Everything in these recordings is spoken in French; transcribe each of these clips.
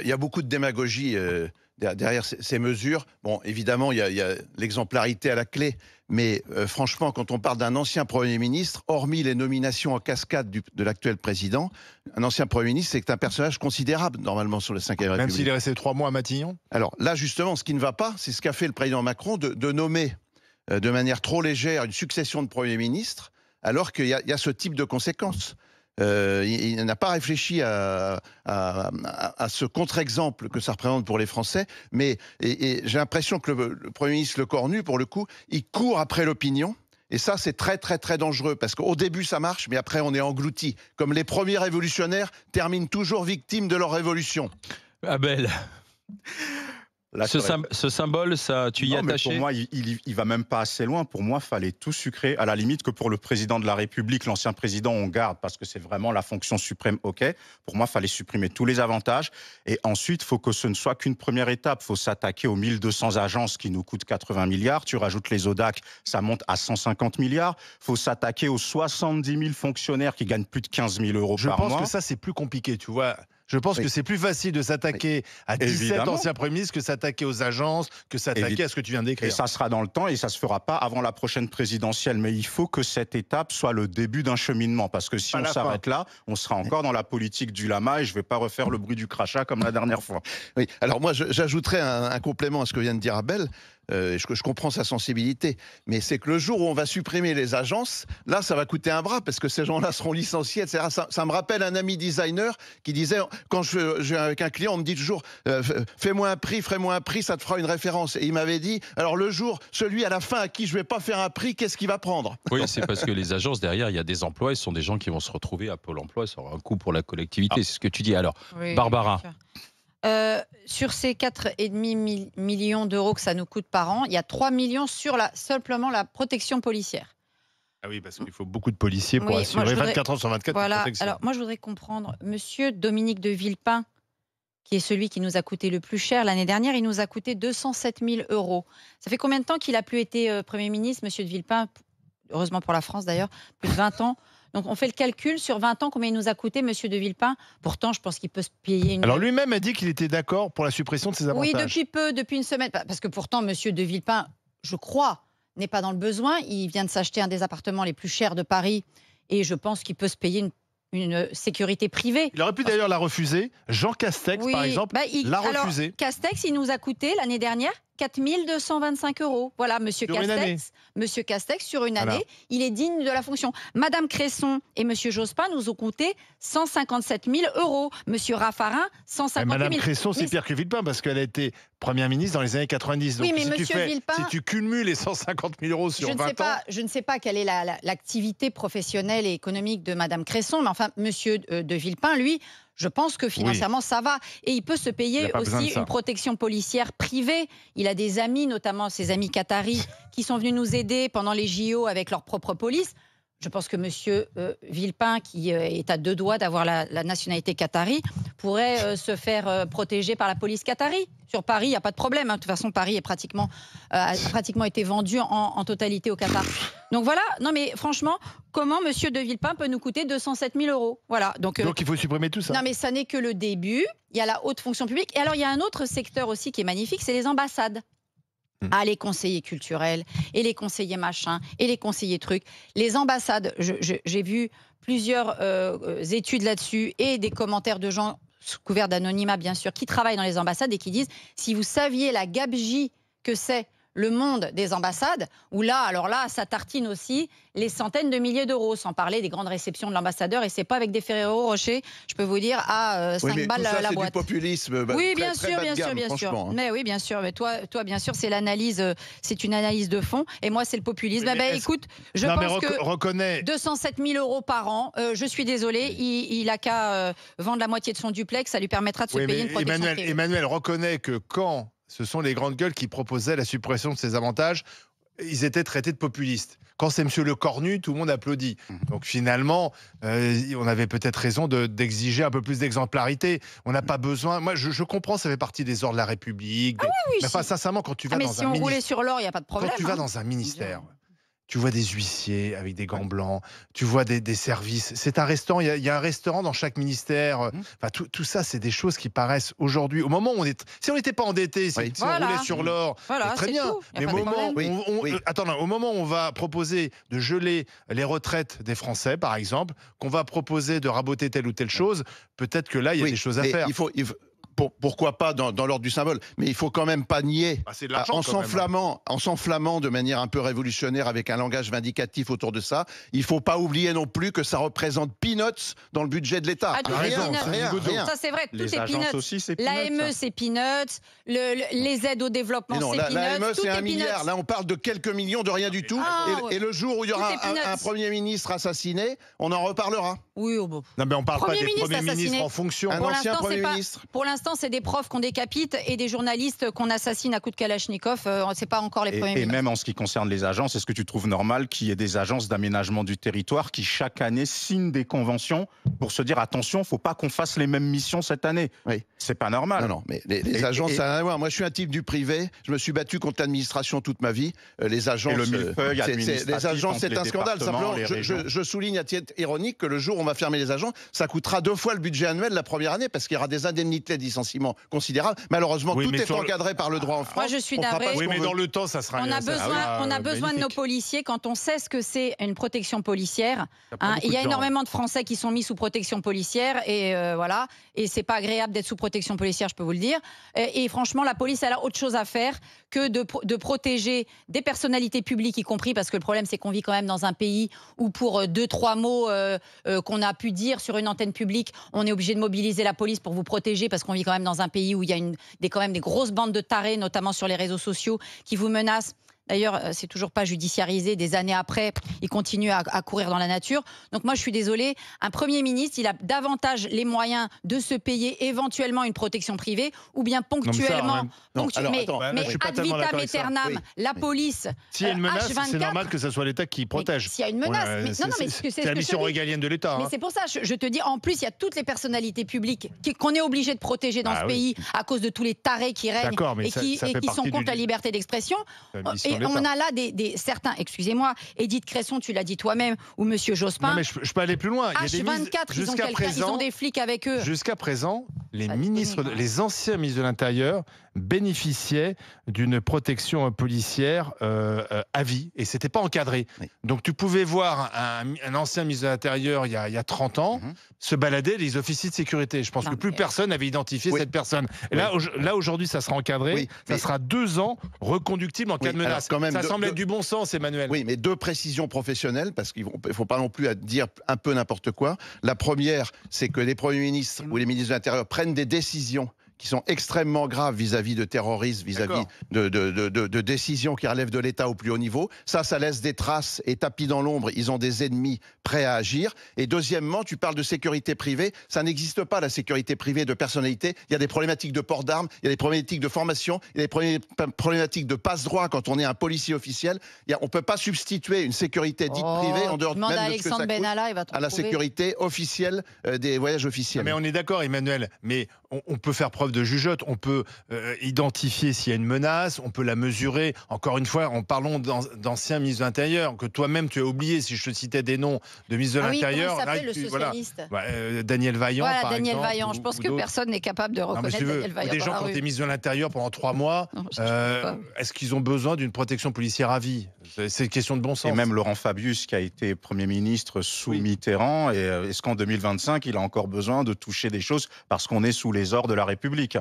Il y a beaucoup de démagogie derrière ces mesures. Bon, évidemment, il y a l'exemplarité à la clé, mais franchement, quand on parle d'un ancien Premier ministre, hormis les nominations en cascade de l'actuel président, un ancien Premier ministre, c'est un personnage considérable, normalement, sur la Ve Même République. s'il est resté 3 mois à Matignon. Alors là, justement, ce qui ne va pas, c'est ce qu'a fait le président Macron de nommer de manière trop légère une succession de premiers ministres, alors qu'il y a ce type de conséquences. Il n'a pas réfléchi à ce contre-exemple que ça représente pour les Français, mais et j'ai l'impression que le Premier ministre Lecornu, pour le coup, il court après l'opinion. Et ça, c'est très, très, très dangereux, parce qu'au début, ça marche, mais après, on est englouti. Comme les premiers révolutionnaires terminent toujours victimes de leur révolution. Abel, Là, ce symbole, ça, tu y es Non, mais attaché? pour moi, il va même pas assez loin. Pour moi, fallait tout sucrer. À la limite que pour le président de la République, l'ancien président, on garde parce que c'est vraiment la fonction suprême. Ok. Pour moi, fallait supprimer tous les avantages. Et ensuite, faut que ce ne soit qu'une première étape. Faut s'attaquer aux 1200 agences qui nous coûtent 80 milliards. Tu rajoutes les ODAC, ça monte à 150 milliards. Faut s'attaquer aux 70 000 fonctionnaires qui gagnent plus de 15 000 euros Je par pense mois. que ça, c'est plus compliqué, tu vois. Je pense Oui. que c'est plus facile de s'attaquer à 17 Évidemment. anciens premiers ministres que s'attaquer aux agences, que s'attaquer à ce que tu viens Et d'écrire. ça sera dans le temps et ça se fera pas avant la prochaine présidentielle. Mais il faut que cette étape soit le début d'un cheminement. Parce que si Pas on la s'arrête là, on sera encore dans la politique du lama et je vais pas refaire le bruit du crachat comme la dernière fois. Oui, alors moi j'ajouterais un complément à ce que vient de dire Abel. Je comprends sa sensibilité, mais c'est que le jour où on va supprimer les agences, là ça va coûter un bras parce que ces gens-là seront licenciés, etc. Ça me rappelle un ami designer qui disait, quand je vais avec un client, on me dit toujours fais-moi un prix, ça te fera une référence. Et il m'avait dit, alors le jour, celui à la fin à qui je vais pas faire un prix, qu'est-ce qu'il va prendre? Oui, c'est parce que les agences, derrière, il y a des emplois, et ce sont des gens qui vont se retrouver à Pôle emploi, ça aura un coût pour la collectivité, c'est ce que tu dis. Alors, Oui, Barbara. bien sûr. Sur ces 4,5 millions d'euros que ça nous coûte par an, il y a 3 millions sur simplement la protection policière. Ah oui, parce qu'il faut beaucoup de policiers pour Oui, moi, assurer je voudrais- 24 heures sur 24 de Voilà. protection. Alors, moi, je voudrais comprendre. Monsieur Dominique de Villepin, qui est celui qui nous a coûté le plus cher l'année dernière, il nous a coûté 207 000 euros. Ça fait combien de temps qu'il a plus été Premier ministre, monsieur de Villepin? Heureusement pour la France, d'ailleurs, plus de 20 ans. Donc, on fait le calcul sur 20 ans, combien il nous a coûté, monsieur de Villepin. Pourtant, je pense qu'il peut se payer une... Alors lui-même a dit qu'il était d'accord pour la suppression de ces avantages. Oui, depuis une semaine. Parce que pourtant, monsieur de Villepin, je crois, n'est pas dans le besoin. Il vient de s'acheter un des appartements les plus chers de Paris. Et je pense qu'il peut se payer une sécurité privée. Il aurait pu d'ailleurs la refuser. Jean Castex, Oui, par exemple, l'a alors, refusé. Castex, il nous a coûté l'année dernière 4 225 euros. Voilà, monsieur Sur une année. Castex, sur une année, Voilà. il est digne de la fonction. Madame Cresson et monsieur Jospin nous ont coûté 157 000 euros. Monsieur Raffarin, 150 000. Madame Cresson, c'est Mais- pire que Villepin, parce qu'elle a été Première ministre dans les années 90. Donc Oui, mais si, monsieur Villepin- si tu cumules les 150 000 euros sur 20 ans... Je ne sais pas quelle est l'activité professionnelle et économique de Madame Cresson, mais enfin, monsieur de Villepin, lui, je pense que financièrement, ça va. Et il peut se Il payer a pas besoin de aussi ça. une protection policière privée. Il a des amis, notamment ses amis qataris, qui sont venus nous aider pendant les JO avec leur propre police. Je pense que monsieur Villepin, qui est à 2 doigts d'avoir la nationalité qatari, pourrait se faire protéger par la police qatari. Sur Paris, il n'y a pas de problème. Hein. De toute façon, Paris a pratiquement été vendu en totalité au Qatar. Donc voilà, non mais franchement, comment monsieur de Villepin peut nous coûter 207 000 euros? Voilà. Donc il faut supprimer tout ça. non mais ça n'est que le début. Il y a la haute fonction publique. Et alors, il y a un autre secteur aussi qui est magnifique, c'est les ambassades. Ah, les conseillers culturels, et les conseillers machins, et les conseillers trucs. Les ambassades, j'ai vu plusieurs études là-dessus, et des commentaires de gens couverts d'anonymat, bien sûr, qui travaillent dans les ambassades et qui disent, si vous saviez la gabegie que c'est le monde des ambassades, où là, alors là, ça tartine aussi les centaines de milliers d'euros, sans parler des grandes réceptions de l'ambassadeur, et c'est pas avec des Ferrero Rocher, je peux vous dire, à 5 mais balles tout ça, la c'est boîte. du populisme. Oui, très, bien très sûr, bas de bien sûr, gamme, bien sûr. franchement, hein. Mais oui, bien sûr. Mais toi, bien sûr, c'est l'analyse, c'est une analyse de fond, et moi, c'est le populisme. Oui, mais Écoute, je non, mais pense que reconnais... 207 000 euros par an, je suis désolée, il a qu'à vendre la moitié de son duplex, ça lui permettra de se Oui, payer mais une protection privée. Emmanuel reconnaît que quand ce sont les grandes gueules qui proposaient la suppression de ces avantages, ils étaient traités de populistes. Quand c'est M. Lecornu, tout le monde applaudit. Donc finalement, on avait peut-être raison d'exiger un peu plus d'exemplarité. On n'a pas besoin... Moi, je comprends, ça fait partie des ordres de la République. Oui, Mais enfin, sincèrement, quand tu vas mais dans si un on roulait ministère... sur l'or, il n'y a pas de problème. Quand tu vas hein. dans un ministère... tu vois des huissiers avec des gants blancs, tu vois des services. C'est un restaurant, il y a un restaurant dans chaque ministère. Enfin, tout ça, c'est des choses qui paraissent aujourd'hui. Au moment où si on n'était pas endetté, si on roulait sur l'or, très bien. Mais au moment où on va proposer de geler les retraites des Français, par exemple, qu'on va proposer de raboter telle ou telle chose, peut-être que là, il y a des choses à faire. Pourquoi pas dans l'ordre du symbole, mais il faut quand même pas nier, en s'enflammant de manière un peu révolutionnaire avec un langage vindicatif autour de ça, il faut pas oublier non plus que ça représente peanuts dans le budget de l'État. Rien. Ça c'est vrai, tout est peanuts. L'AME c'est peanuts, les aides au développement c'est peanuts. L'AME c'est 1 milliard, là on parle de quelques millions de rien du tout, et le jour où il y aura un Premier ministre assassiné, on en reparlera. Oui, bon. Non mais on parle pas des premiers ministres en fonction. Un ancien Premier ministre. Pour l'instant, c'est des profs qu'on décapite et des journalistes qu'on assassine à coups de Kalachnikov. C'est pas encore les premiers ministres. Et même en ce qui concerne les agences, est-ce que tu trouves normal qu'il y ait des agences d'aménagement du territoire qui chaque année signent des conventions pour se dire attention, faut pas qu'on fasse les mêmes missions cette année. C'est pas normal. Non, mais les agences, ça n'a rien à voir. Moi, je suis un type du privé. Je me suis battu contre l'administration toute ma vie. Les agences, et le millefeuille les agences, c'est un scandale. Simplement, je souligne à titre ironique que le jour où on va fermer les agences, ça coûtera 2 fois le budget annuel la première année parce qu'il y aura des indemnités de licenciement considérable. Malheureusement, tout est encadré par le droit en France. Moi, je suis navrée. Oui, mais dans le temps, ça sera. On a besoin de nos policiers quand on sait ce que c'est une protection policière. Il y a énormément de Français qui sont mis sous protection policière et voilà. Et c'est pas agréable d'être sous protection policière, je peux vous le dire. Et franchement, la police, elle a autre chose à faire que de protéger des personnalités publiques, y compris parce que le problème, c'est qu'on vit quand même dans un pays où pour 2-3 mots qu'on a pu dire sur une antenne publique, on est obligé de mobiliser la police pour vous protéger parce qu'on vit quand même dans un pays où il y a quand même des grosses bandes de tarés, notamment sur les réseaux sociaux, qui vous menacent. D'ailleurs, c'est toujours pas judiciarisé. Des années après, il continue à courir dans la nature. Donc moi, je suis désolée. Un Premier ministre, il a davantage les moyens de se payer éventuellement une protection privée ou bien ponctuellement. Mais ad vitam aeternam, la police. S'il y a une menace, c'est normal que ce soit l'État qui protège. S'il y a une menace, c'est la mission régalienne de l'État. Mais c'est pour ça, je te dis, en plus, il y a toutes les personnalités publiques qu'on est obligé de protéger dans ce pays à cause de tous les tarés qui règnent et qui sont contre la liberté d'expression. Et on a là certains, excusez-moi, Édith Cresson, tu l'as dit toi-même, ou Monsieur Jospin. Non, mais je peux aller plus loin. H24, ils ont des flics avec eux. Jusqu'à présent, les anciens ministres de l'Intérieur bénéficiaient d'une protection policière à vie, et c'était pas encadré. Donc tu pouvais voir un ancien ministre de l'Intérieur il y a 30 ans se balader les officiers de sécurité. Je pense que plus personne n'avait identifié cette personne. Et là aujourd'hui, ça sera encadré. Ça sera 2 ans reconductible en cas de menace. Ça semble être du bon sens, Emmanuel. Oui, mais 2 précisions professionnelles, parce qu'il ne faut pas non plus dire un peu n'importe quoi. La première, c'est que les premiers ministres ou les ministres de l'Intérieur prennent des décisions qui sont extrêmement graves vis-à-vis de terrorisme, vis-à-vis de décisions qui relèvent de l'État au plus haut niveau. Ça laisse des traces et tapis dans l'ombre. Ils ont des ennemis prêts à agir. Et deuxièmement, tu parles de sécurité privée. Ça n'existe pas, la sécurité privée de personnalité. Il y a des problématiques de port d'armes, il y a des problématiques de formation, il y a des problématiques de passe-droit quand on est un policier officiel. On ne peut pas substituer une sécurité dite privée en dehors même de ce que ça coûte à la sécurité officielle des voyages officiels. Mais on est d'accord, Emmanuel, mais on peut faire preuve de jugeote, on peut identifier s'il y a une menace, on peut la mesurer. Encore une fois, en parlant d'anciens ministres de l'Intérieur, que toi-même tu as oublié, si je te citais des noms de ministres de l'Intérieur. Comment il s'appelle le socialiste Daniel Vaillant, par Daniel exemple. Vaillant. Je pense que personne n'est capable de reconnaître Daniel Vaillant. Des gens qui ont été ministres de l'Intérieur pendant 3 mois, est-ce qu'ils ont besoin d'une protection policière à vie? C'est une question de bon sens. Et même Laurent Fabius, qui a été Premier ministre sous Mitterrand, est-ce qu'en 2025, il a encore besoin de toucher des choses parce qu'on est sous les ordres de la République?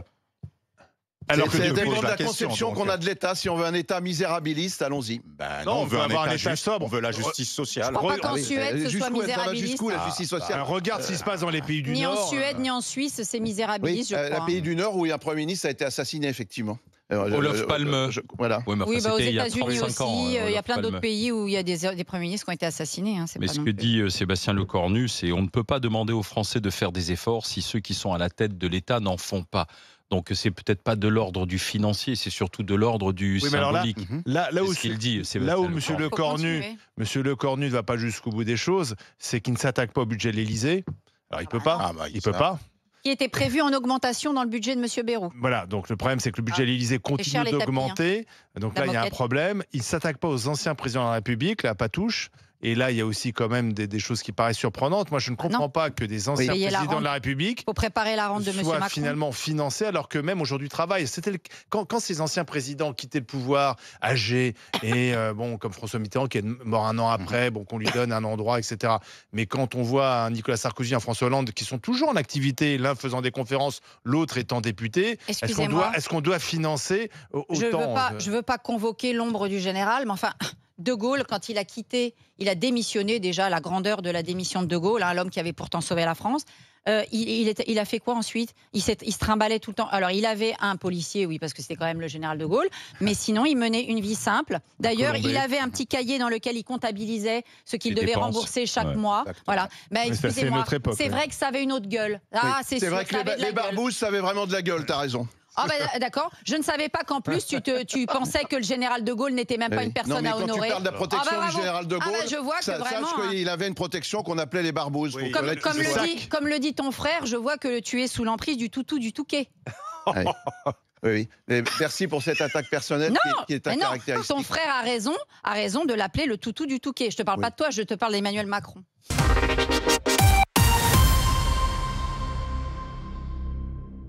Alors que c'est dépend de la conception qu'on a de l'État. Si on veut un État misérabiliste, allons-y. Non, on veut avoir un État sobre. On veut la justice sociale. Je crois pas qu'en Suède, ce soit misérabiliste. Jusqu'où la justice sociale? Regarde ce qui se passe dans les pays du Nord. Ni en Suède, ni en Suisse, c'est misérabiliste, je crois. Les pays du Nord où un Premier ministre a été assassiné, effectivement. Olof Palme. Voilà. Oui, aux États-Unis aussi, il y a plein d'autres pays où il y a des premiers ministres qui ont été assassinés. Mais ce que dit Sébastien Lecornu, c'est on ne peut pas demander aux Français de faire des efforts si ceux qui sont à la tête de l'État n'en font pas. Donc c'est peut-être pas de l'ordre du financier, c'est surtout de l'ordre du symbolique. Là où Monsieur Lecornu ne va pas jusqu'au bout des choses, c'est qu'il ne s'attaque pas au budget de l'Élysée. Alors il peut pas. Qui était prévu en augmentation dans le budget de M. Bayrou. Voilà, donc le problème, c'est que le budget de l'Élysée continue les tapis, d'augmenter. Donc là, il y a un moquette. problème. Il ne s'attaque pas aux anciens présidents de la République, la patouche. Et là, il y a aussi quand même des choses qui paraissent surprenantes. Moi, je ne comprends pas que des anciens Payer la présidents de la rente. République Il faut préparer la rente de M. soient Macron. finalement financés alors que même aujourd'hui travaillent. Quand ces anciens présidents quittaient le pouvoir, âgés, et comme François Mitterrand qui est mort un an après, qu'on lui donne un endroit, etc. Mais quand on voit un Nicolas Sarkozy, un François Hollande qui sont toujours en activité, l'un faisant des conférences, l'autre étant député, est-ce qu'on doit financer autant Je veux pas convoquer l'ombre du général, mais enfin... De Gaulle, quand il a quitté, il a démissionné déjà, la grandeur de la démission de De Gaulle, l'homme qui avait pourtant sauvé la France. Il a fait quoi ensuite? Il se trimballait tout le temps. Alors, il avait un policier, oui, parce que c'était quand même le général de Gaulle, mais sinon, il menait une vie simple. D'ailleurs, il avait un petit cahier dans lequel il comptabilisait ce qu'il devait rembourser chaque mois. Exactement. Voilà. Mais excusez-moi, c'est ouais. vrai que ça avait une autre gueule. C'est vrai que les barbouzes, ça avait vraiment de la gueule, t'as raison. Ah d'accord. Je ne savais pas qu'en plus tu pensais que le général de Gaulle n'était même pas une personne à honorer. Quand tu parles de la protection du général de Gaulle, je vois que vraiment. Il avait une protection qu'on appelait les barbouzes. Oui. Comme le dit ton frère, je vois que tu es sous l'emprise du toutou du Touquet. Oui. Mais merci pour cette attaque personnelle qui est ta caractéristique. Ton frère a raison de l'appeler le toutou du Touquet. Je te parle pas de toi, je te parle d'Emmanuel Macron.